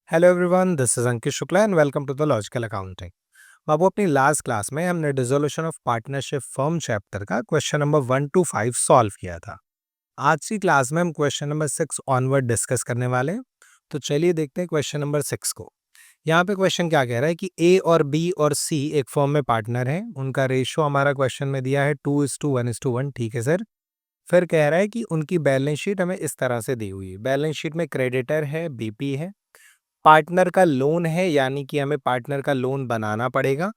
Hello everyone, this is Ankit Shukla and welcome to the logical accounting. बाबू, अपनी last class में हमने dissolution of partnership firm chapter का question number 1 to 5 solve किया था। आज की क्लास में हम क्वेश्चन नंबर 6 ऑनवर्ड डिस्कस करने वाले हैं। तो चलिए देखते हैं क्वेश्चन नंबर 6 को। यहाँ पे क्वेश्चन क्या कह रहा है कि ए और बी और सी एक फर्म में पार्टनर हैं। उनका रेशियो हमारा क्वेश्चन में दिया है 2:1:1। ठीक है सर। फिर कह रहा है कि उनकी बैलेंस शीट हमें इस तरह से दी हुई है। बैलेंस शीट में क्रेडिटर है, बीपी है, पार्टनर का लोन है, यानी कि हमें पार्टनर का लोन बनाना पड़ेगा।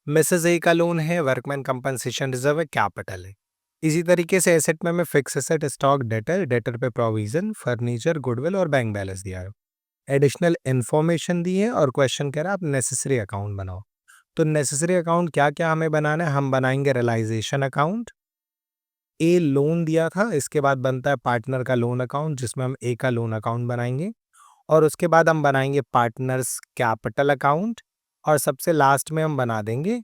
मिसेस ए का लोन है, वर्कमैन कंपनसेशन रिजर्व है, कैपिटल है। इसी तरीके से एसेट में हमें fix asset, stock, debtor, debtor पे प्रोविजन, फर्नीचर, गुडविल और बैंक बैलेंस दिया है। एडिशनल इन्फॉर्मेशन दी है और क्वेश्चन कह रहा है आप नेसेसरी अकाउंट बनाओ। तो नेसेसरी अकाउंट क्या क्या हमें बनाना है? हम बनाएंगे रियलाइजेशन अकाउंट। ए लोन दिया था, इसके बाद बनता है पार्टनर का लोन अकाउंट जिसमें हम ए का लोन अकाउंट बनाएंगे। और उसके बाद हम बनाएंगे पार्टनर्स कैपिटल अकाउंट और सबसे लास्ट में हम बना देंगे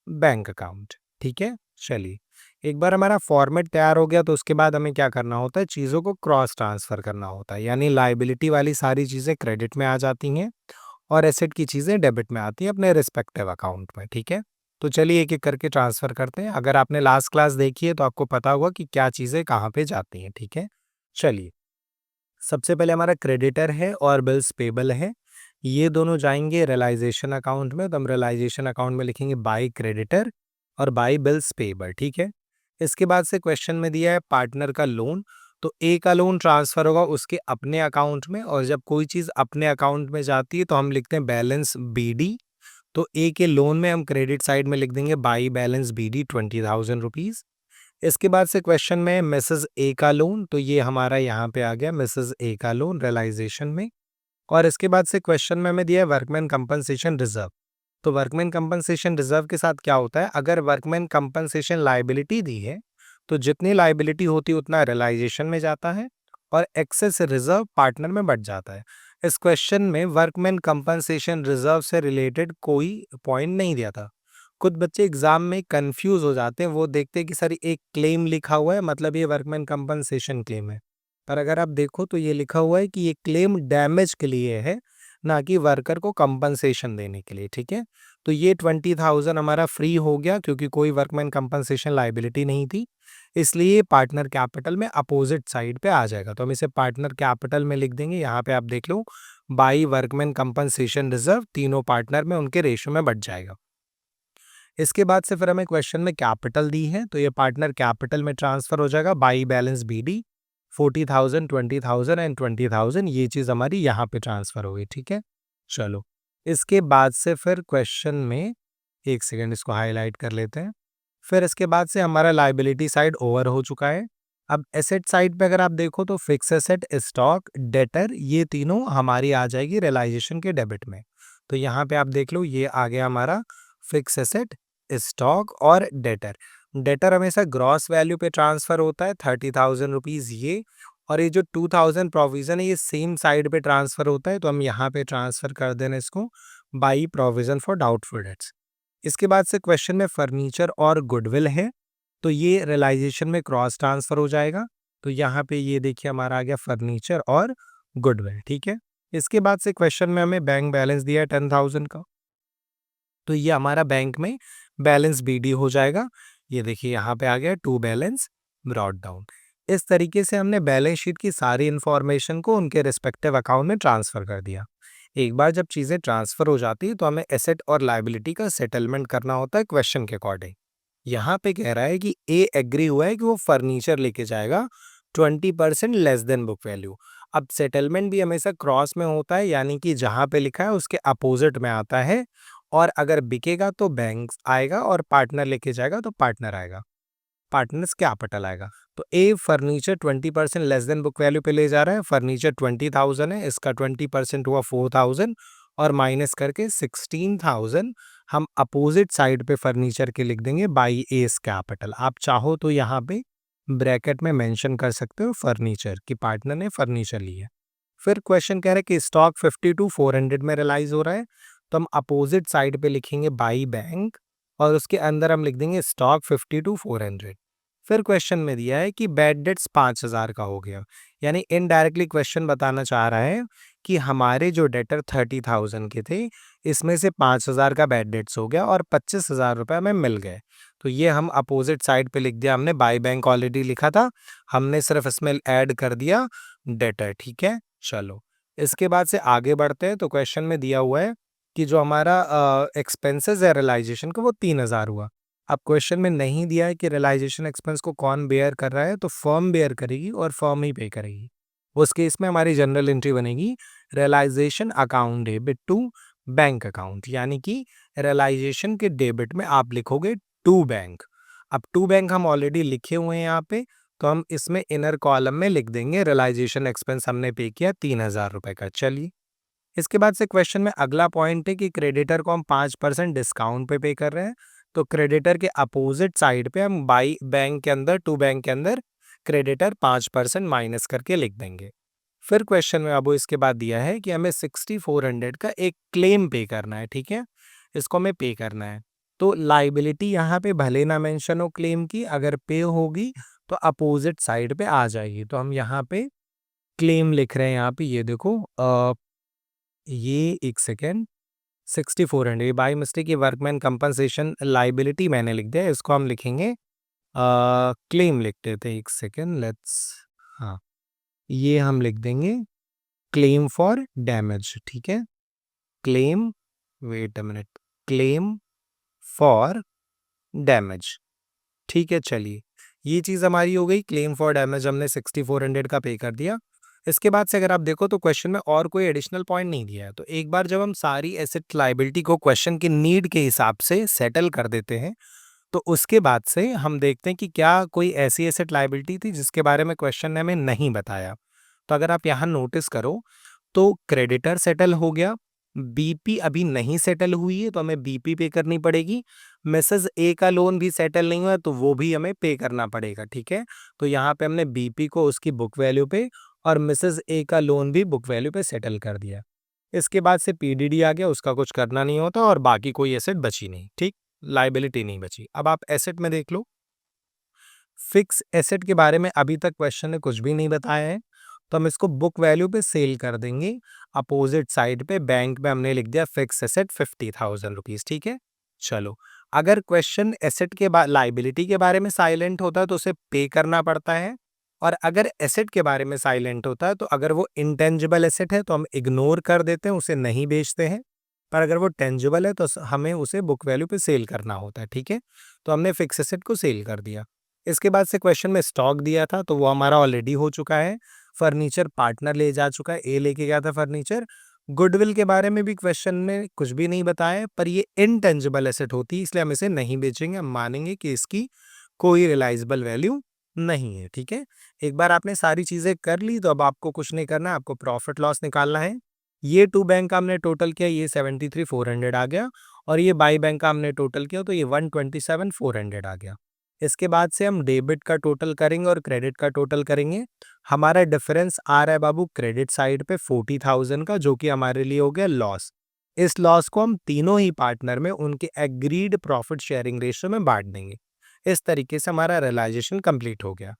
बैंक अकाउंट। ठीक है, चलिए एक बार हमारा फॉर्मेट तैयार हो गया तो उसके बाद हमें क्या करना होता है, चीज़ों को क्रॉस ट्रांसफर करना होता है, यानी लाइबिलिटी वाली सारी चीज़ें क्रेडिट में आ जाती हैं और एसेट की चीज़ें डेबिट में आती हैं अपने रिस्पेक्टिव अकाउंट में। ठीक है, तो चलिए एक एक करके ट्रांसफ़र करते हैं। अगर आपने लास्ट क्लास देखी है तो आपको पता होगा कि क्या चीज़ें कहाँ पे जाती हैं। ठीक है, चलिए सबसे पहले हमारा क्रेडिटर है और बिल्स पेबल है। ये दोनों जाएंगे रियलाइजेशन अकाउंट में, तो हम रियलाइजेशन अकाउंट में लिखेंगे बाई क्रेडिटर और बाई बिल्स पेबल। ठीक है, इसके बाद से क्वेश्चन में दिया है पार्टनर का लोन। तो ए का लोन ट्रांसफर होगा उसके अपने अकाउंट में, और जब कोई चीज़ अपने अकाउंट में जाती है तो हम लिखते हैं बैलेंस बीडी। तो ए के लोन में हम क्रेडिट साइड में लिख देंगे बाई बैलेंस बीडी 20,000 रुपीज़। इसके बाद से क्वेश्चन में मिसेस ए का लोन, तो ये हमारा यहाँ पे आ गया मिसेस ए का लोन रियलाइजेशन में। और इसके बाद से क्वेश्चन में हमें दिया है वर्कमैन कंपनसेशन रिजर्व। तो वर्कमैन कंपनसेशन रिजर्व के साथ क्या होता है, अगर वर्कमैन कंपनसेशन लायबिलिटी दी है तो जितनी लायबिलिटी होती है उतना रियलाइजेशन में जाता है और एक्सेस रिजर्व पार्टनर में बढ़ जाता है। इस क्वेश्चन में वर्कमैन कंपनसेशन रिजर्व से रिलेटेड कोई पॉइंट नहीं दिया था। कुछ बच्चे एग्जाम में कंफ्यूज हो जाते हैं, वो देखते हैं कि सर एक क्लेम लिखा हुआ है मतलब ये वर्कमैन कंपनसेशन क्लेम है, पर अगर आप देखो तो ये लिखा हुआ है कि ये क्लेम डैमेज के लिए है, ना कि वर्कर को कंपनसेशन देने के लिए। ठीक है, तो ये 20,000 हमारा फ्री हो गया क्योंकि कोई वर्कमैन कंपनसेशन लाइबिलिटी नहीं थी, इसलिए पार्टनर कैपिटल में अपोजिट साइड पे आ जाएगा। तो हम इसे पार्टनर कैपिटल में लिख देंगे। यहाँ पे आप देख लो बाई वर्कमैन कंपनसेशन रिजर्व तीनों पार्टनर में उनके रेशियो में बढ़ जाएगा। इसके बाद से फिर हमें क्वेश्चन में कैपिटल दी है, तो ये पार्टनर कैपिटल में ट्रांसफर हो जाएगा बाई बैलेंस बीडी 40,000, 20,000 एंड 20,000। ये चीज़ हमारी यहाँ पे ट्रांसफर हो गई। ठीक है, चलो इसके बाद से फिर क्वेश्चन में, एक सेकेंड इसको हाईलाइट कर लेते हैं। फिर इसके बाद से हमारा लाइबिलिटी साइड ओवर हो चुका है। अब एसेट साइड पे अगर आप देखो तो फिक्स एसेट, स्टॉक, डेटर, ये तीनों हमारी आ जाएगी रियलाइजेशन के डेबिट में। तो यहाँ पे आप देख लो ये आ गया हमारा फिक्स एसेट, स्टॉक और डेटर। डेटर हमेशा ग्रॉस वैल्यू पे ट्रांसफर होता है 30,000 रुपीज़ ये, और ये जो 2,000 प्रोविजन है ये सेम साइड पे ट्रांसफर होता है, तो हम यहाँ पे ट्रांसफर कर देना इसको by provision for doubtful debts. इसके बाद से क्वेश्चन में फर्नीचर और गुडविल है, तो ये रियलाइजेशन में क्रॉस ट्रांसफर हो जाएगा। तो यहाँ पे ये देखिए हमारा आ गया फर्नीचर और गुडविल। ठीक है, इसके बाद से क्वेश्चन में हमें बैंक बैलेंस दिया है 10,000 का, तो ये हमारा बैंक में बैलेंस बीडी हो जाएगा। ये देखिए यहाँ पे आ गया टू बैलेंस ब्रॉट डाउन। इस तरीके से हमने बैलेंस शीट की सारी इंफॉर्मेशन को उनके रिस्पेक्टिव अकाउंट में ट्रांसफर कर दिया। एक बार जब चीज़ें ट्रांसफर हो जाती है तो हमें एसेट और लायबिलिटी का सेटलमेंट करना होता है क्वेश्चन के अकॉर्डिंग। यहाँ पे कह रहा है कि ए एग्री हुआ है कि वो फर्नीचर लेके जाएगा 20% लेस देन बुक वैल्यू। अब सेटलमेंट भी हमेशा क्रॉस में होता है, यानी कि जहाँ पे लिखा है उसके अपोजिट में आता है, और अगर बिकेगा तो बैंक आएगा और पार्टनर लेके जाएगा तो पार्टनर आएगा, पार्टनर्स कैपिटल आएगा। तो A furniture 20% less than book value पे ले जा रहा है। फर्नीचर 20,000 है, इसका 20% हुआ 4,000 और माइनस करके 16,000 हम अपोजिट साइड पे फर्नीचर के लिख देंगे बाई एस कैपिटल। आप चाहो तो यहाँ पे ब्रैकेट में मेंशन कर सकते हो फर्नीचर कि पार्टनर ने फर्नीचर लिया। फिर क्वेश्चन कह रहा है कि स्टॉक 50 to 400 में रियलाइज हो रहा है, तो हम अपोजिट साइड पे लिखेंगे बाई बैंक और उसके अंदर हम लिख देंगे स्टॉक 50 to 400। फिर क्वेश्चन में दिया है कि बैड डेट्स 5,000 का हो गया, यानी इनडायरेक्टली क्वेश्चन बताना चाह रहा है कि हमारे जो डेटर 30,000 के थे, इसमें से 5,000 का बैड डेट्स हो गया और 25,000 रुपये हमें मिल गए। तो ये हम अपोजिट साइड पे लिख दिया, हमने बाय बैंक ऑलरेडी लिखा था, हमने सिर्फ इसमें ऐड कर दिया डेटर। ठीक है, चलो इसके बाद से आगे बढ़ते हैं। तो क्वेश्चन में दिया हुआ है कि जो हमारा एक्सपेंसेस है रियलाइजेशन का वो 3,000 हुआ। अब क्वेश्चन में नहीं दिया है कि रियलाइजेशन एक्सपेंस को कौन बेयर कर रहा है, तो फर्म बेयर करेगी और फर्म ही पे करेगी। उस केस में हमारी जनरल एंट्री बनेगी realisation account debit to bank account, यानी कि रियलाइजेशन के डेबिट में आप लिखोगे टू बैंक। अब टू बैंक हम ऑलरेडी लिखे हुए हैं यहाँ पे, तो हम इसमें इनर कॉलम में लिख देंगे रियलाइजेशन एक्सपेंस हमने पे किया 3,000 रुपए का। चलिए इसके बाद से क्वेश्चन में अगला पॉइंट है कि क्रेडिटर को हम 5% डिस्काउंट पे कर रहे हैं, तो क्रेडिटर के अपोजिट साइड पे हम बाई बैंक के अंदर टू बैंक के अंदर क्रेडिटर 5% माइनस करके लिख देंगे। फिर क्वेश्चन में अब इसके बाद दिया है कि हमें 6400 का एक क्लेम पे करना है। ठीक है, इसको हमें पे करना है। तो लाइबिलिटी यहाँ पे भले ना मेंशन हो क्लेम की, अगर पे होगी तो अपोजिट साइड पे आ जाएगी। तो हम यहाँ पे क्लेम लिख रहे हैं, यहाँ पे ये देखो ये एक सेकेंड 6400 बाई मिस्टेक ये वर्कमैन कंपनसेशन लाइबिलिटी मैंने लिख दिया, इसको हम लिखेंगे क्लेम लिखते थे। एक सेकेंड लेट्स, हाँ ये हम लिख देंगे क्लेम फॉर डैमेज। ठीक है, claim, wait a minute, claim for damage. ठीक है, चलिए ये चीज़ हमारी हो गई, क्लेम फॉर डैमेज हमने 6400 का पे कर दिया। इसके बाद से अगर आप देखो तो क्वेश्चन में और कोई एडिशनल पॉइंट नहीं दिया है। तो एक बार जब हम सारी एसेट लाइबिलिटी को क्वेश्चन की नीड के हिसाब से सेटल कर देते हैं, तो उसके बाद से हम देखते हैं कि क्या कोई ऐसी एसेट लाइबिलिटी थी जिसके बारे में क्वेश्चन ने हमें नहीं बताया। तो अगर आप यहाँ नोटिस करो तो क्रेडिटर सेटल हो गया, बीपी अभी नहीं सेटल हुई है तो हमें बीपी पे करनी पड़ेगी। मिसेस ए का लोन भी सेटल नहीं हुआ है तो वो भी हमें पे करना पड़ेगा। ठीक है, तो यहाँ पे हमने बीपी को उसकी बुक वैल्यू पे और मिसेस ए का लोन भी बुक वैल्यू पे सेटल कर दिया। इसके बाद से पीडीडी आ गया, उसका कुछ करना नहीं होता और बाकी कोई एसेट बची नहीं। ठीक, लाइबिलिटी नहीं बची। अब आप एसेट में देख लो, फिक्स एसेट के बारे में अभी तक क्वेश्चन ने कुछ भी नहीं बताया है, तो हम इसको बुक वैल्यू पे सेल कर देंगे। अपोजिट साइड पे बैंक में हमने लिख दिया फिक्स एसेट 50,000 रुपीज। ठीक है, चलो अगर क्वेश्चन एसेट के बाद लाइबिलिटी के बारे में साइलेंट होता है तो उसे पे करना पड़ता है, और अगर एसेट के बारे में साइलेंट होता है तो अगर वो इंटेंजिबल एसेट है तो हम इग्नोर कर देते हैं, उसे नहीं बेचते हैं। पर अगर वो टेंजिबल है तो हमें उसे बुक वैल्यू पे सेल करना होता है। ठीक है, तो हमने फिक्स एसेट को सेल कर दिया। इसके बाद से क्वेश्चन में स्टॉक दिया था तो वो हमारा ऑलरेडी हो चुका है। फर्नीचर पार्टनर ले जा चुका है, ए लेके गया था फर्नीचर। गुडविल के बारे में भी क्वेश्चन ने कुछ भी नहीं बताया है, पर ये इनटेंजिबल एसेट होती है इसलिए हम इसे नहीं बेचेंगे, हम मानेंगे कि इसकी कोई रियलाइजेबल वैल्यू नहीं है। ठीक है, एक बार आपने सारी चीजें कर ली तो अब आपको कुछ नहीं करना है, आपको प्रॉफिट लॉस निकालना है। ये टू बैंक का हमने टोटल किया, ये 73,400 आ गया, और ये बाई बैंक का हमने टोटल किया तो ये 127,400 आ गया। इसके बाद से हम डेबिट का टोटल करेंगे और क्रेडिट का टोटल करेंगे। हमारा डिफरेंस आ रहा है बाबू क्रेडिट साइड पे 40,000 का, जो कि हमारे लिए हो गया लॉस। इस लॉस को हम तीनों ही पार्टनर में उनके एग्रीड प्रॉफिट शेयरिंग रेशियो में बांट देंगे। इस तरीके से हमारा रियलाइजेशन कंप्लीट हो गया।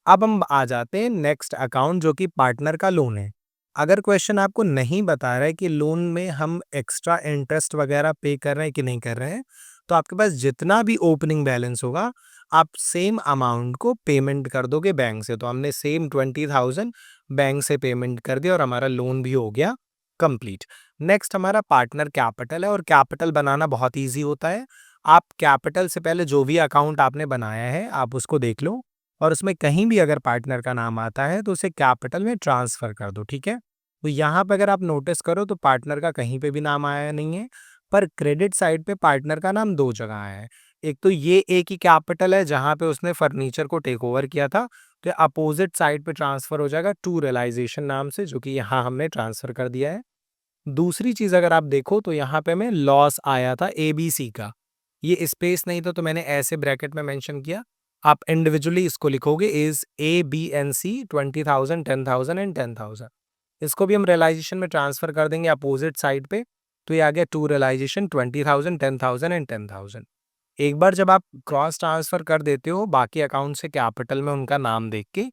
अब हम आ जाते हैं नेक्स्ट अकाउंट जो कि पार्टनर का लोन है। अगर क्वेश्चन आपको नहीं बता रहा है कि लोन में हम एक्स्ट्रा इंटरेस्ट वगैरह पे कर रहे हैं कि नहीं कर रहे हैं, तो आपके पास जितना भी ओपनिंग बैलेंस होगा आप सेम अमाउंट को पेमेंट कर दोगे बैंक से। तो हमने सेम 20,000 बैंक से पेमेंट कर दिया और हमारा लोन भी हो गया कंप्लीट। नेक्स्ट हमारा पार्टनर कैपिटल है, और कैपिटल बनाना बहुत ईजी होता है। आप कैपिटल से पहले जो भी अकाउंट आपने बनाया है आप उसको देख लो, और उसमें कहीं भी अगर पार्टनर का नाम आता है तो उसे कैपिटल में ट्रांसफर कर दो। ठीक है, तो यहाँ पे अगर आप नोटिस करो तो पार्टनर का कहीं पे भी नाम आया नहीं है, पर क्रेडिट साइड पे पार्टनर का नाम दो जगह आया है। एक तो ये एक ही कैपिटल है जहाँ पे उसने फर्नीचर को टेक ओवर किया था, तो अपोजिट साइड पे ट्रांसफर हो जाएगा टू रियलाइजेशन नाम से, जो कि यहाँ हमने ट्रांसफर कर दिया है। दूसरी चीज अगर आप देखो तो यहाँ पे हमें लॉस आया था एबीसी का, ये स्पेस नहीं था तो मैंने ऐसे ब्रैकेट में मेंशन किया। आप इंडिविजुअली इसको लिखोगे is A B and C 20,000 10,000 and 10,000। इसको भी हम रियलाइजेशन में ट्रांसफर कर देंगे अपोजिट साइड पे, तो ये आ गया टू रियलाइजेशन 20,000 10,000 एंड 10,000। एक बार जब आप क्रॉस ट्रांसफ़र कर देते हो बाकी अकाउंट से कैपिटल में उनका नाम देख के,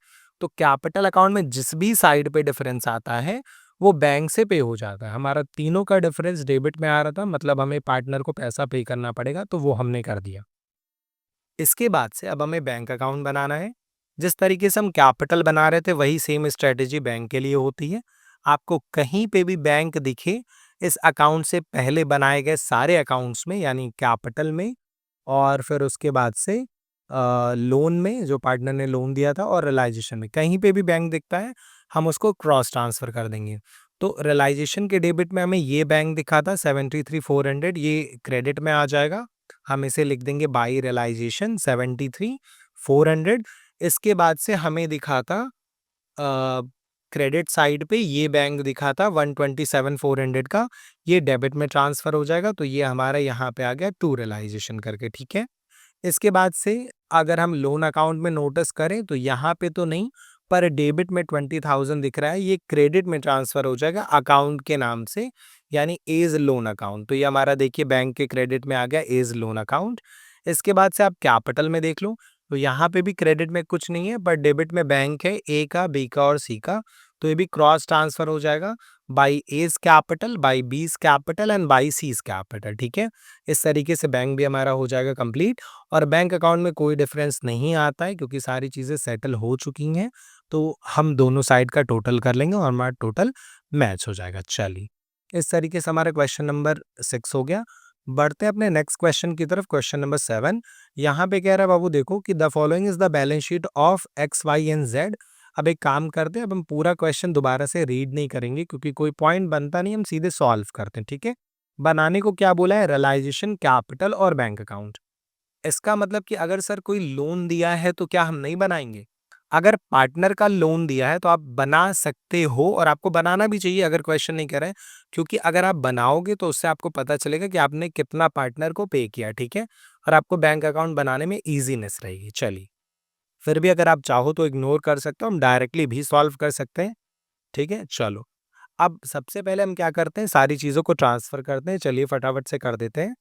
तो कैपिटल अकाउंट में जिस भी साइड पे डिफरेंस आता है, वो बैंक से पे हो जाता है। हमारा तीनों का डिफरेंस डेबिट में आ रहा था, मतलब हमें पार्टनर को पैसा पे करना पड़ेगा, तो वो हमने कर दिया। इसके बाद से अब हमें बैंक अकाउंट बनाना है। जिस तरीके से हम कैपिटल बना रहे थे वही सेम स्ट्रेटेजी बैंक के लिए होती है। आपको कहीं पे भी बैंक दिखे, इस अकाउंट से पहले बनाए गए सारे अकाउंट्स में यानी कैपिटल में और फिर उसके बाद से लोन में जो पार्टनर ने लोन दिया था और रियलाइजेशन में कहीं पे भी बैंक दिखता है, हम उसको क्रॉस ट्रांसफ़र कर देंगे। तो रियलाइजेशन के डेबिट में हमें ये बैंक दिखा था 73,400, ये क्रेडिट में आ जाएगा। हम इसे लिख देंगे बाई रियलाइजेशन 73,400। इसके बाद से हमें दिखा था क्रेडिट साइड पे ये बैंक दिखा था 127,400 का, ये डेबिट में ट्रांसफ़र हो जाएगा, तो ये हमारा यहाँ पे आ गया टू रियलाइजेशन करके, ठीक है। इसके बाद से अगर हम लोन अकाउंट में नोटिस करें तो यहाँ पे तो नहीं, पर डेबिट में 20,000 दिख रहा है, ये क्रेडिट में ट्रांसफ़र हो जाएगा अकाउंट के नाम से, यानी एज लोन अकाउंट। तो ये हमारा देखिए बैंक के क्रेडिट में आ गया एज लोन अकाउंट। इसके बाद से आप कैपिटल में देख लो, तो यहाँ पे भी क्रेडिट में कुछ नहीं है, पर डेबिट में बैंक है ए का, बी का और सी का, तो ये भी क्रॉस ट्रांसफ़र हो जाएगा by A's capital, by B's capital and by C's capital, ठीक है। इस तरीके से बैंक भी हमारा हो जाएगा कंप्लीट और बैंक अकाउंट में कोई डिफरेंस नहीं आता है क्योंकि सारी चीज़ें सेटल हो चुकी हैं। तो हम दोनों साइड का टोटल कर लेंगे और हमारा टोटल मैच हो जाएगा। चलिए, इस तरीके से हमारा क्वेश्चन नंबर 6 हो गया। बढ़ते हैं अपने नेक्स्ट क्वेश्चन की तरफ, क्वेश्चन नंबर 7। यहाँ पे कह रहा है बाबू देखो कि the following is the balance sheet of X Y and Z. अब एक काम करते हैं, अब हम पूरा क्वेश्चन दोबारा से रीड नहीं करेंगे क्योंकि कोई पॉइंट बनता नहीं, हम सीधे सॉल्व करते हैं, ठीक है। बनाने को क्या बोला है, रियलाइजेशन, कैपिटल और बैंक अकाउंट। इसका मतलब कि अगर सर कोई लोन दिया है तो क्या हम नहीं बनाएंगे? अगर पार्टनर का लोन दिया है तो आप बना सकते हो और आपको बनाना भी चाहिए अगर क्वेश्चन नहीं कर रहे हैं, क्योंकि अगर आप बनाओगे तो उससे आपको पता चलेगा कि आपने कितना पार्टनर को पे किया, ठीक है, और आपको बैंक अकाउंट बनाने में ईजीनेस रहेगी। चलिए, फिर भी अगर आप चाहो तो इग्नोर कर सकते हो, हम डायरेक्टली भी सॉल्व कर सकते हैं, ठीक है। चलो, अब सबसे पहले हम क्या करते हैं, सारी चीज़ों को ट्रांसफ़र करते हैं। चलिए फटाफट से कर देते हैं।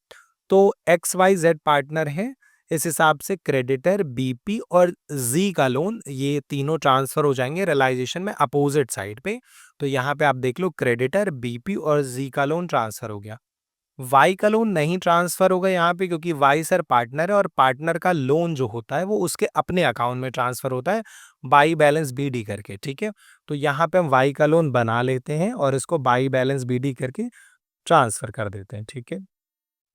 तो एक्स वाई जेड पार्टनर है, इस हिसाब से क्रेडिटर बीपी और जी का लोन, ये तीनों ट्रांसफर हो जाएंगे रियलाइजेशन में अपोजिट साइड पे। तो यहाँ पे आप देख लो क्रेडिटर बीपी और जी का लोन ट्रांसफर हो गया। वाई का लोन नहीं ट्रांसफर होगा यहाँ पे क्योंकि वाई सर पार्टनर है और पार्टनर का लोन जो होता है वो उसके अपने अकाउंट में ट्रांसफर होता है बाई बैलेंस बीडी करके, ठीक है। तो यहाँ पे हम वाई का लोन बना लेते हैं और इसको बाई बैलेंस बीडी करके ट्रांसफर कर देते हैं, ठीक है।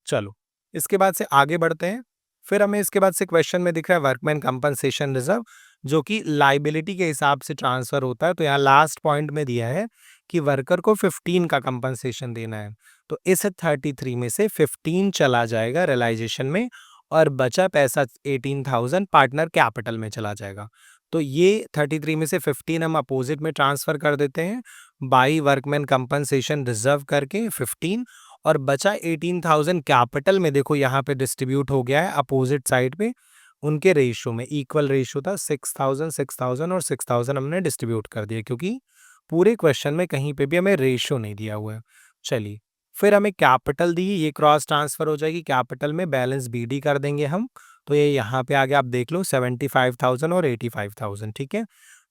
चलो, इसके बाद से आगे बढ़ते हैं। फिर हमें इसके बाद से क्वेश्चन में दिख रहा है वर्कमैन कंपनसेशन रिजर्व, जो कि लायबिलिटी के हिसाब से ट्रांसफर होता है। तो यहाँ लास्ट पॉइंट में दिया है कि वर्कर को 15 का कंपनसेशन देना है। तो इस 33 में से 15 चला जाएगा रियलाइजेशन में और बचा पैसा 18,000 पार्टनर कैपिटल में चला जाएगा। तो ये 33 में से 15 हम अपोजिट में ट्रांसफर कर देते हैं बाई वर्कमैन कंपनसेशन रिजर्व करके 15, और बचा 18,000 कैपिटल में। देखो यहाँ पे डिस्ट्रीब्यूट हो गया है अपोजिट साइड पे, उनके रेशियो में इक्वल रेशियो था, 6,000 6,000 और 6,000 हमने डिस्ट्रीब्यूट कर दिया क्योंकि पूरे क्वेश्चन में कहीं पे भी हमें रेशियो नहीं दिया हुआ है। चलिए, फिर हमें कैपिटल दी, ये क्रॉस ट्रांसफर हो जाएगी कैपिटल में, बैलेंस बीडी कर देंगे हम। तो ये यहाँ पे आ गया, आप देख लो 75,000 और 85,000, ठीक है।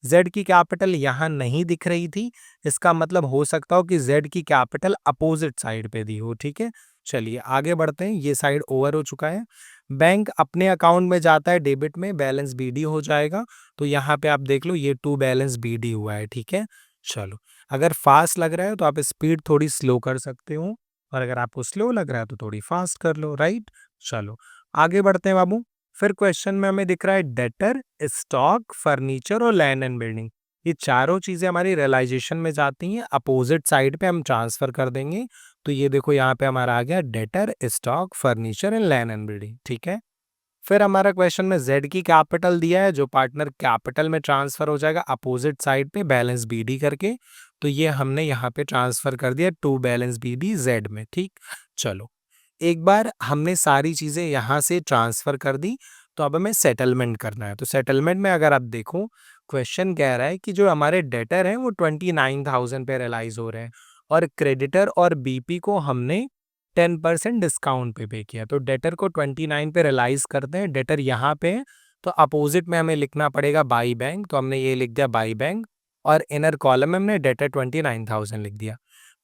जेड की कैपिटल यहाँ नहीं दिख रही थी, इसका मतलब हो सकता हो कि जेड की कैपिटल अपोजिट साइड पे दी हो, ठीक है। चलिए आगे बढ़ते हैं, ये साइड ओवर हो चुका है। बैंक अपने अकाउंट में जाता है डेबिट में, बैलेंस बीडी हो जाएगा। तो यहाँ पे आप देख लो ये टू बैलेंस बीडी हुआ है, ठीक है। चलो, अगर फास्ट लग रहा है तो आप स्पीड थोड़ी स्लो कर सकते हो और अगर आपको स्लो लग रहा है तो थोड़ी फास्ट कर लो, राइट। चलो आगे बढ़ते हैं बाबू। फिर क्वेश्चन में हमें दिख रहा है डेटर, स्टॉक, फर्नीचर और लैंड एंड बिल्डिंग, ये चारों चीजें हमारी रियलाइजेशन में जाती हैं, अपोजिट साइड पे हम ट्रांसफर कर देंगे। तो ये देखो यहाँ पे हमारा आ गया debtor, stock, furniture and land and building, ठीक है। फिर हमारा क्वेश्चन में जेड की कैपिटल दिया है जो पार्टनर कैपिटल में ट्रांसफर हो जाएगा अपोजिट साइड पे बैलेंस बीडी करके। तो ये हमने यहाँ पे ट्रांसफर कर दिया टू बैलेंस बीडी जेड में, ठीक। चलो, एक बार हमने सारी चीजें यहाँ से ट्रांसफर कर दी, तो अब हमें सेटलमेंट करना है। तो सेटलमेंट में अगर आप देखो, क्वेश्चन कह रहा है कि जो हमारे डेटर हैं वो 29,000 पे रियलाइज हो रहे हैं और क्रेडिटर और बीपी को हमने 10% डिस्काउंट पे किया। तो डेटर को 29 पे रियलाइज करते हैं, डेटर यहाँ पे है, तो अपोजिट में हमें लिखना पड़ेगा बाई बैंक, तो हमने ये लिख दिया बाई बैंक, और इनर कॉलम में हमने डेटर 29,000 लिख दिया।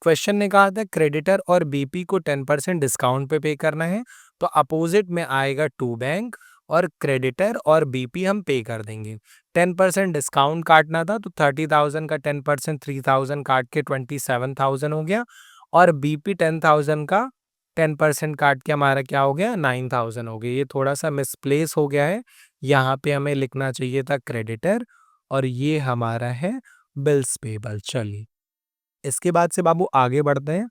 क्वेश्चन ने कहा था क्रेडिटर और बीपी को 10% डिस्काउंट पे करना है, तो अपोजिट में आएगा टू बैंक, और क्रेडिटर और बीपी हम पे कर देंगे। 10% डिस्काउंट काटना था, तो 30,000 का 10% 3,000 काट के 27,000 हो गया, और बीपी 10,000 का 10% काट के हमारा क्या हो गया, 9,000 हो गया। ये थोड़ा सा मिसप्लेस हो गया है, यहाँ पे हमें लिखना चाहिए था क्रेडिटर, और ये हमारा है बिल्स पेबल। चलिए इसके बाद से बाबू आगे बढ़ते हैं।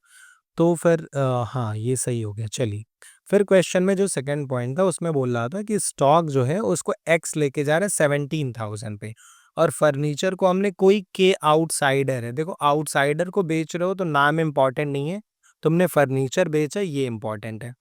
तो फिर हाँ ये सही हो गया। चलिए फिर क्वेश्चन में जो सेकंड पॉइंट था उसमें बोल रहा था कि स्टॉक जो है उसको एक्स लेके जा रहा है 17,000 पे, और फर्नीचर को हमने कोई के आउटसाइडर है, देखो आउटसाइडर को बेच रहे हो तो नाम इम्पॉर्टेंट नहीं है, तुमने फर्नीचर बेचा ये इम्पॉर्टेंट है।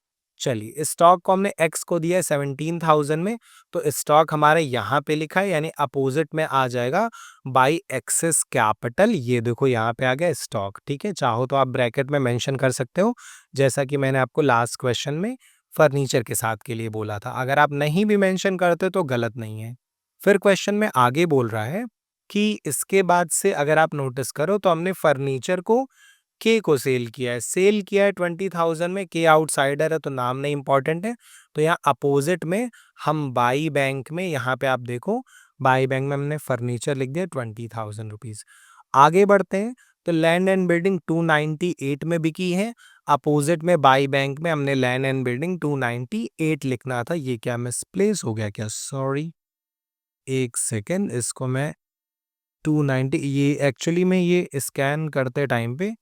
चलिए स्टॉक को हमने एक्स को दिया है 17,000 में, तो स्टॉक हमारे यहाँ पे लिखा है, यानी अपोजिट में आ जाएगा बाई एक्सेस कैपिटल। ये देखो यहाँ पे आ गया स्टॉक, ठीक है। चाहो तो आप ब्रैकेट में मेंशन कर सकते हो, जैसा कि मैंने आपको लास्ट क्वेश्चन में फर्नीचर के साथ के लिए बोला था। अगर आप नहीं भी मेंशन करते तो गलत नहीं है। फिर क्वेश्चन में आगे बोल रहा है कि इसके बाद से अगर आप नोटिस करो तो हमने फर्नीचर को के को सेल किया है, 20,000 में, के आउटसाइडर है तो नाम नहीं इंपॉर्टेंट है। तो यहाँ अपोजिट में हम बाई बैंक में, यहाँ पे आप देखो बाई बैंक में हमने फर्नीचर लिख दिया 20,000 रुपीज। आगे बढ़ते हैं, तो लैंड एंड बिल्डिंग 298 में बिकी है, अपोजिट में बाई बैंक में हमने लैंड एंड बिल्डिंग 298 लिखना था। ये क्या मिसप्लेस हो गया क्या, सॉरी एक सेकेंड, इसको मैं 290, ये एक्चुअली में ये स्कैन करते टाइम पे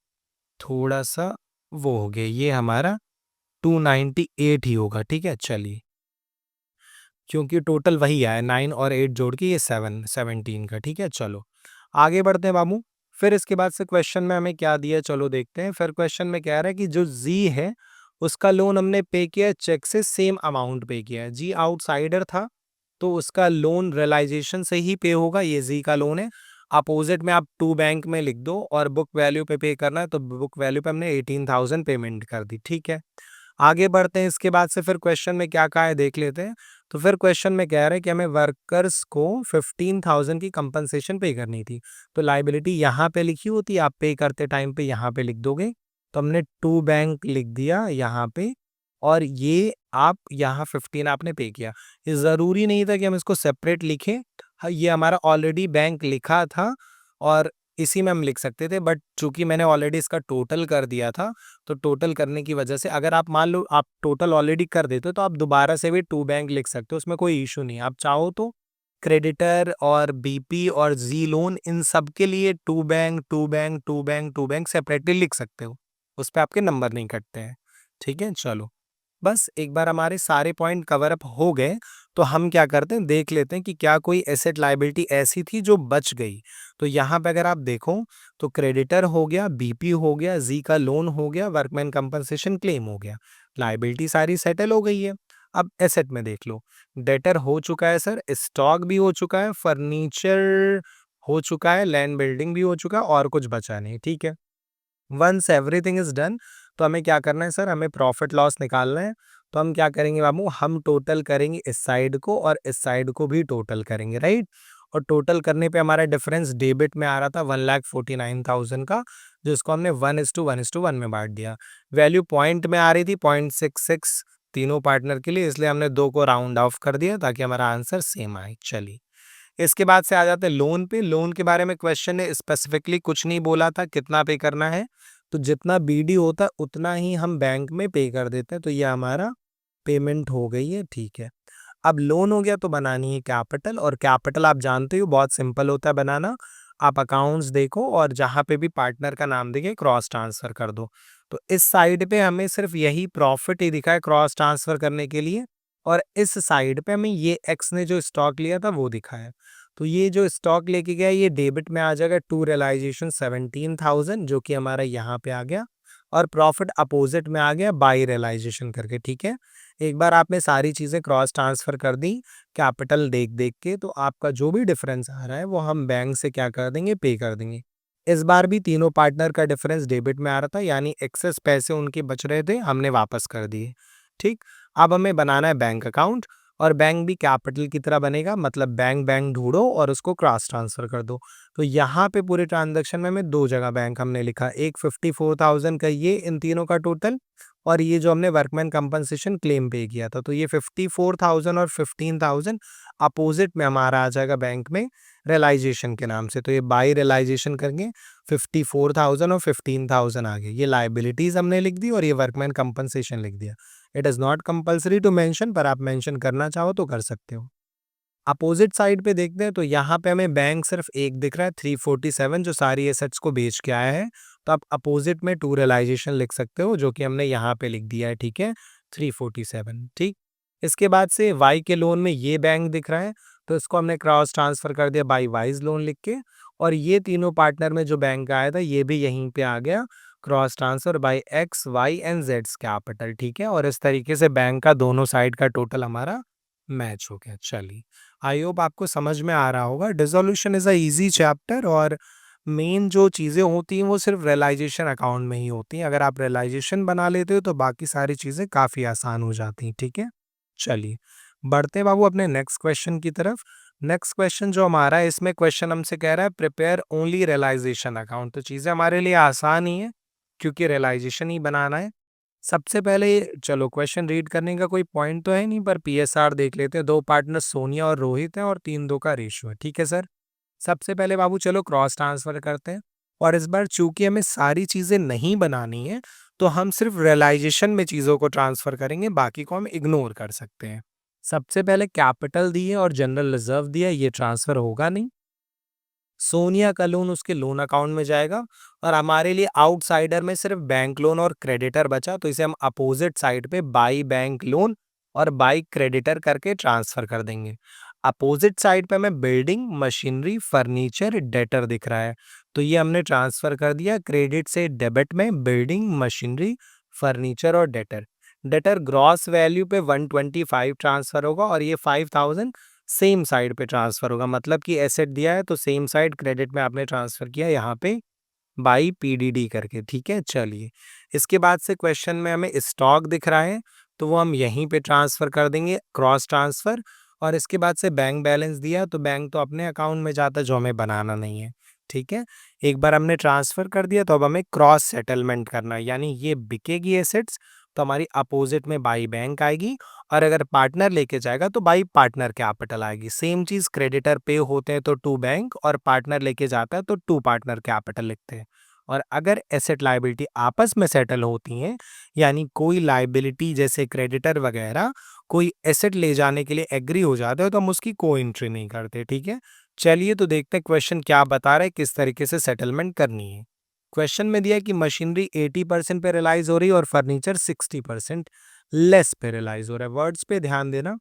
थोड़ा सा वो हो गया, ये हमारा 298 ही होगा, ठीक है। चलिए क्योंकि टोटल वही आया 9 और 8 जोड़ के ये 17 का, ठीक है। चलो आगे बढ़ते हैं बाबू। फिर इसके बाद से क्वेश्चन में हमें क्या दिया, चलो देखते हैं। फिर क्वेश्चन में कह रहा है कि जो जी है उसका लोन हमने पे किया चेक से, सेम अमाउंट पे किया है। जी आउटसाइडर था तो उसका लोन रियलाइजेशन से ही पे होगा, ये जी का लोन है। अपोजिट में आप टू बैंक में लिख दो, और बुक वैल्यू पे करना है तो बुक वैल्यू पे हमने 18,000 पेमेंट कर दी, ठीक है। आगे बढ़ते हैं, इसके बाद से फिर क्वेश्चन में क्या कहा है देख लेते हैं। तो फिर क्वेश्चन में कह रहे हैं कि हमें वर्कर्स को 15,000 की कंपनसेशन पे करनी थी, तो लाइबिलिटी यहाँ पे लिखी होती, आप पे करते टाइम पे यहाँ पे लिख दोगे, तो हमने टू बैंक लिख दिया यहाँ पे, और ये आप यहाँ 15 आपने पे किया। ये ज़रूरी नहीं था कि हम इसको सेपरेट लिखें, हाँ, ये हमारा ऑलरेडी बैंक लिखा था और इसी में हम लिख सकते थे, बट चूंकि मैंने ऑलरेडी इसका टोटल कर दिया था, तो टोटल करने की वजह से अगर आप मान लो आप टोटल ऑलरेडी कर देते हो तो आप दोबारा से भी टू बैंक लिख सकते हो, उसमें कोई इशू नहीं है। आप चाहो तो क्रेडिटर और बीपी और जी लोन इन सब के लिए to bank to bank to bank to bank separately लिख सकते हो, उस पर आपके नंबर नहीं कटते हैं, ठीक है। चलो बस एक बार हमारे सारे पॉइंट कवर अप हो गए, तो हम क्या करते हैं देख लेते हैं कि क्या कोई एसेट लायबिलिटी ऐसी थी जो बच गई। तो यहाँ पे अगर आप देखो तो क्रेडिटर हो गया, बीपी हो गया, जी का लोन हो गया, वर्कमैन कंपनसेशन क्लेम हो गया, लायबिलिटी सारी सेटल हो गई है। अब एसेट में देख लो, डेटर हो चुका है सर, स्टॉक भी हो चुका है, फर्नीचर हो चुका है, लैंड बिल्डिंग भी हो चुका है, और कुछ बचा नहीं, ठीक है। वंस एवरीथिंग इज डन, तो हमें क्या करना है सर, हमें प्रॉफिट लॉस निकालना है। तो हम क्या करेंगे बाबू, हम टोटल करेंगे इस साइड को और इस साइड को भी टोटल करेंगे, राइट। और टोटल करने पे हमारा डिफरेंस डेबिट में आ रहा था 1,49,000 का, जिसको हमने 1:1:1 में बांट दिया। वैल्यू पॉइंट में आ रही थी 0.66 तीनों पार्टनर के लिए, इसलिए हमने 2 को राउंड ऑफ कर दिया ताकि हमारा आंसर सेम आए। चलिए इसके बाद से आ जाते हैं लोन पे। लोन के बारे में क्वेश्चन ने स्पेसिफिकली कुछ नहीं बोला था कितना पे करना है, तो जितना बीडी होता है उतना ही हम बैंक में पे कर देते हैं, तो ये हमारा पेमेंट हो गई है, ठीक है। अब लोन हो गया तो बनानी है कैपिटल, और कैपिटल आप जानते हो बहुत सिंपल होता है बनाना। आप अकाउंट्स देखो और जहाँ पे भी पार्टनर का नाम देखे क्रॉस ट्रांसफर कर दो। तो इस साइड पे हमें सिर्फ यही प्रॉफिट ही दिखा है क्रॉस ट्रांसफर करने के लिए, और इस साइड पे हमें ये एक्स ने जो स्टॉक लिया था वो दिखा है। तो ये जो स्टॉक लेके गया ये डेबिट में आ जाएगा, टू रियलाइजेशन 17,000 जो कि हमारा यहाँ पे आ गया, और प्रॉफिट अपोजिट में आ गया बाई रियलाइजेशन करके, ठीक है। एक बार आपने सारी चीज़ें क्रॉस ट्रांसफ़र कर दी कैपिटल देख देख के, तो आपका जो भी डिफरेंस आ रहा है वो हम बैंक से क्या कर देंगे, पे कर देंगे। इस बार भी तीनों पार्टनर का डिफरेंस डेबिट में आ रहा था, यानी एक्सेस पैसे उनके बच रहे थे, हमने वापस कर दिए। ठीक। अब हमें बनाना है बैंक अकाउंट, और बैंक भी कैपिटल की तरह बनेगा, मतलब बैंक बैंक ढूंढो और उसको क्रॉस ट्रांसफर कर दो। तो यहाँ पे पूरे ट्रांजैक्शन में हमें दो जगह बैंक हमने लिखा, एक 54,000 का ये इन तीनों का टोटल, और ये जो हमने वर्कमैन कंपनसेशन क्लेम पे किया था, तो ये 54,000 और 15,000 अपोजिट में हमारा आ जाएगा बैंक में रियलाइजेशन के नाम से। तो ये बाई रियलाइजेशन करके 54,000 और 15,000 आ गए। ये लाइबिलिटीज हमने लिख दी और ये वर्कमैन कंपनसेशन लिख दिया। It is not compulsory to mention, पर आप मेंशन करना चाहो तो कर सकते हो। अपोजिट साइड पे देखते हैं तो यहाँ पे हमें बैंक सिर्फ एक दिख रहा है, 347, जो सारी एसेट्स को बेच के आया है। तो आप अपोजिट में टू रियलाइजेशन लिख सकते हो, जो कि हमने यहाँ पे लिख दिया है। ठीक है, 347। ठीक। इसके बाद से वाई के लोन में ये बैंक दिख रहा है, तो इसको हमने क्रॉस ट्रांसफर कर दिया बाई वाइज लोन लिख के, और ये तीनों पार्टनर में जो बैंक आया था ये भी यहीं पे आ गया, cross transfer by X Y and जेड्स कैपिटल। ठीक है, और इस तरीके से बैंक का दोनों साइड का टोटल हमारा मैच हो गया। चलिए, आई होप आपको समझ में आ रहा होगा। Dissolution is a easy chapter, और मेन जो चीज़ें होती हैं वो सिर्फ रियलाइजेशन अकाउंट में ही होती हैं। अगर आप रियलाइजेशन बना लेते हो तो बाकी सारी चीज़ें काफ़ी आसान हो जाती हैं। ठीक है, चलिए बढ़ते हैं बाबू अपने नेक्स्ट क्वेश्चन की तरफ। नेक्स्ट क्वेश्चन जो हमारा है, इसमें क्वेश्चन हमसे कह रहा है प्रिपेयर ओनली रियलाइजेशन अकाउंट। तो चीज़ें हमारे लिए आसान ही है, क्योंकि रियलाइजेशन ही बनाना है। सबसे पहले चलो क्वेश्चन रीड करने का कोई पॉइंट तो है नहीं, पर पीएसआर देख लेते हैं। दो पार्टनर सोनिया और रोहित हैं और 3-2 का रेशियो है। ठीक है सर, सबसे पहले बाबू चलो क्रॉस ट्रांसफर करते हैं, और इस बार चूंकि हमें सारी चीज़ें नहीं बनानी है, तो हम सिर्फ रियलाइजेशन में चीज़ों को ट्रांसफर करेंगे, बाकी को हम इग्नोर कर सकते हैं। सबसे पहले कैपिटल दी है और जनरल रिजर्व दिया है, ये ट्रांसफर होगा नहीं। सोनिया का लोन उसके लोन अकाउंट में जाएगा, और हमारे लिए आउटसाइडर में सिर्फ बैंक लोन और क्रेडिटर बचा, तो इसे हम अपोजिट साइड पे बाई बैंक लोन और बाई क्रेडिटर करके ट्रांसफर कर देंगे। अपोजिट साइड पे हमें बिल्डिंग मशीनरी फर्नीचर डेटर दिख रहा है, तो ये हमने ट्रांसफर कर दिया क्रेडिट से डेबिट में, बिल्डिंग मशीनरी फर्नीचर और डेटर। डेटर ग्रॉस वैल्यू पे 125 ट्रांसफर होगा, और ये 5,000 सेम साइड पे ट्रांसफर होगा, मतलब कि एसेट दिया है तो सेम साइड क्रेडिट में आपने ट्रांसफर किया यहाँ पे बाई पीडीडी करके। ठीक है, चलिए इसके बाद से क्वेश्चन में हमें स्टॉक दिख रहा है, तो वो हम यहीं पे ट्रांसफर कर देंगे क्रॉस ट्रांसफर। और इसके बाद से बैंक बैलेंस दिया, तो बैंक तो अपने अकाउंट में जाता है, जो हमें बनाना नहीं है। ठीक है, एक बार हमने ट्रांसफर कर दिया, तो अब हमें क्रॉस सेटलमेंट करना है, यानी ये बिकेगी एसेट्स तो हमारी अपोजिट में बाई बैंक आएगी, और अगर पार्टनर लेके जाएगा तो बाई पार्टनर कैपिटल आएगी। सेम चीज क्रेडिटर पे होते हैं तो टू बैंक, और पार्टनर लेके जाता है तो टू पार्टनर कैपिटल लिखते हैं। और अगर एसेट लायबिलिटी आपस में सेटल होती हैं, यानी कोई लायबिलिटी जैसे क्रेडिटर वगैरह कोई एसेट ले जाने के लिए एग्री हो जाते हो, तो हम उसकी कोई एंट्री नहीं करते। ठीक है, चलिए तो देखते हैं क्वेश्चन क्या बता रहा है, किस तरीके से सेटलमेंट करनी है। क्वेश्चन में दिया है कि मशीनरी 80% पे रिलाइज हो रही है और फर्नीचर 60% लेस पे रिलाइज हो रहा है। वर्ड्स पे ध्यान देना,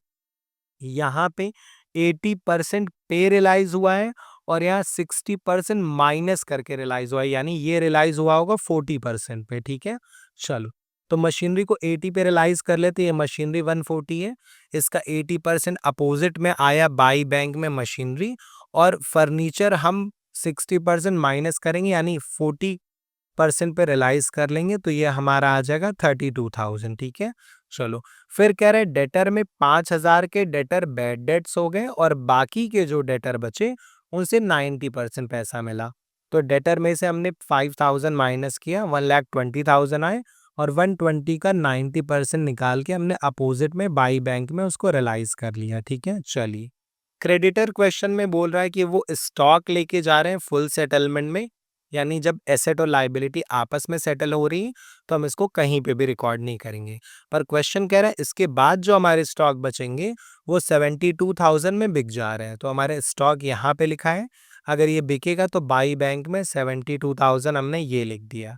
यहाँ पे 80% पे रिलाइज हुआ है, और यहाँ 60% माइनस करके रिलाइज हुआ है, यानी ये रिलाइज हुआ होगा 40% पे। ठीक है, चलो तो मशीनरी को 80 पे रिलाइज कर लेते, ये मशीनरी 140 है, इसका 80% अपोजिट में आया बाई बैंक में मशीनरी, और फर्नीचर हम 60% माइनस करेंगे, यानी 40% पे रिलाइज कर लेंगे, तो ये हमारा आ जाएगा 32,000। ठीक है, चलो फिर कह रहे डेटर में 5,000 के डेटर बैड डेट्स हो गए, और बाकी के जो डेटर बचे उनसे 90% पैसा मिला। तो डेटर में से हमने 5,000 माइनस किया, 1,20,000 आए, और 120 का 90% निकाल के हमने अपोजिट में बाई बैंक में उसको रियलाइज कर लिया। ठीक है, चलिए क्रेडिटर क्वेश्चन में बोल रहा है कि वो स्टॉक लेके जा रहे हैं फुल सेटलमेंट में, यानी जब एसेट और लाइबिलिटी आपस में सेटल हो रही है तो हम इसको कहीं पे भी रिकॉर्ड नहीं करेंगे। पर क्वेश्चन कह रहा है इसके बाद जो हमारे स्टॉक बचेंगे वो 72,000 में बिक जा रहे हैं, तो हमारे स्टॉक यहाँ पे लिखा है। अगर ये बिकेगा तो बाई बैंक में 72,000 हमने ये लिख दिया।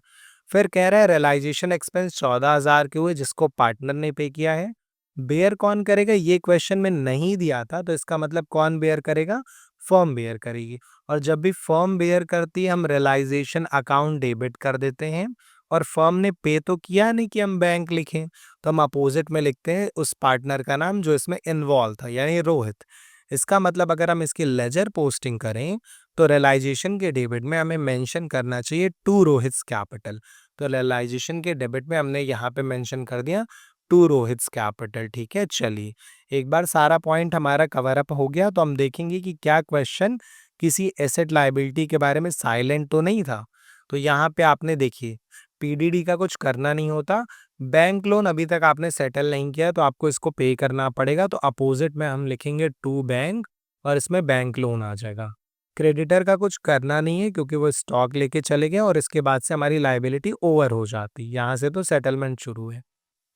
फिर कह रहा है रियलाइजेशन एक्सपेंस 14,000 के हुए, जिसको पार्टनर ने पे किया है। बेयर कौन करेगा, ये क्वेश्चन में नहीं दिया था, तो इसका मतलब कौन बेयर करेगा, फर्म बेयर करेगी। और जब भी फर्म बेयर करती है हम रियलाइजेशन अकाउंट डेबिट कर देते हैं, और फर्म ने पे तो किया नहीं कि हम बैंक लिखें, तो हम अपोजिट में लिखते हैं उस पार्टनर का नाम जो इसमें इन्वॉल्व था, यानी रोहित। इसका मतलब अगर हम इसकी लेजर पोस्टिंग करें तो रियलाइजेशन के डेबिट में हमें मेंशन करना चाहिए टू रोहित्स कैपिटल। तो रियलाइजेशन के डेबिट में हमने यहाँ पे मेंशन कर दिया टू रोहित्स कैपिटल। ठीक है, चलिए एक बार सारा पॉइंट हमारा कवर अप हो गया तो हम देखेंगे कि क्या क्वेश्चन किसी एसेट लायबिलिटी के बारे में साइलेंट तो नहीं था। तो यहाँ पे आपने देखिए पीडीडी का कुछ करना नहीं होता, बैंक लोन अभी तक आपने सेटल नहीं किया तो आपको इसको पे करना पड़ेगा। तो अपोजिट में हम लिखेंगे टू बैंक और इसमें बैंक लोन आ जाएगा। क्रेडिटर का कुछ करना नहीं है क्योंकि वो स्टॉक लेके चले गए और इसके बाद से हमारी लायबिलिटी ओवर हो जाती, यहाँ से तो सेटलमेंट शुरू है।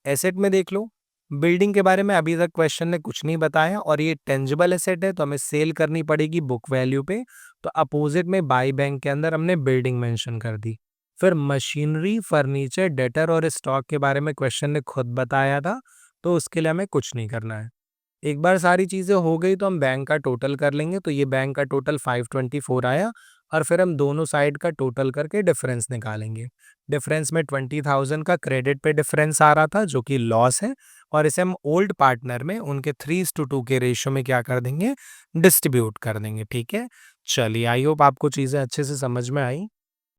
एसेट में देख लो, बिल्डिंग के बारे में अभी तक क्वेश्चन ने कुछ नहीं बताया और ये टेंजिबल एसेट है तो हमें सेल करनी पड़ेगी बुक वैल्यू पे। तो अपोजिट में बाई बैंक के अंदर हमने बिल्डिंग मेंशन कर दी। फिर मशीनरी, फर्नीचर, डेटर और स्टॉक के बारे में क्वेश्चन ने खुद बताया था तो उसके लिए हमें कुछ नहीं करना है। एक बार सारी चीज़ें हो गई तो हम बैंक का टोटल कर लेंगे। तो ये बैंक का टोटल 524 आया और फिर हम दोनों साइड का टोटल करके डिफरेंस निकालेंगे। डिफरेंस में 20,000 का क्रेडिट पे डिफरेंस आ रहा था जो कि लॉस है और इसे हम ओल्ड पार्टनर में उनके 3:2 के रेशियो में क्या कर देंगे, डिस्ट्रीब्यूट कर देंगे। ठीक है, चलिए आई होप आपको चीज़ें अच्छे से समझ में आई।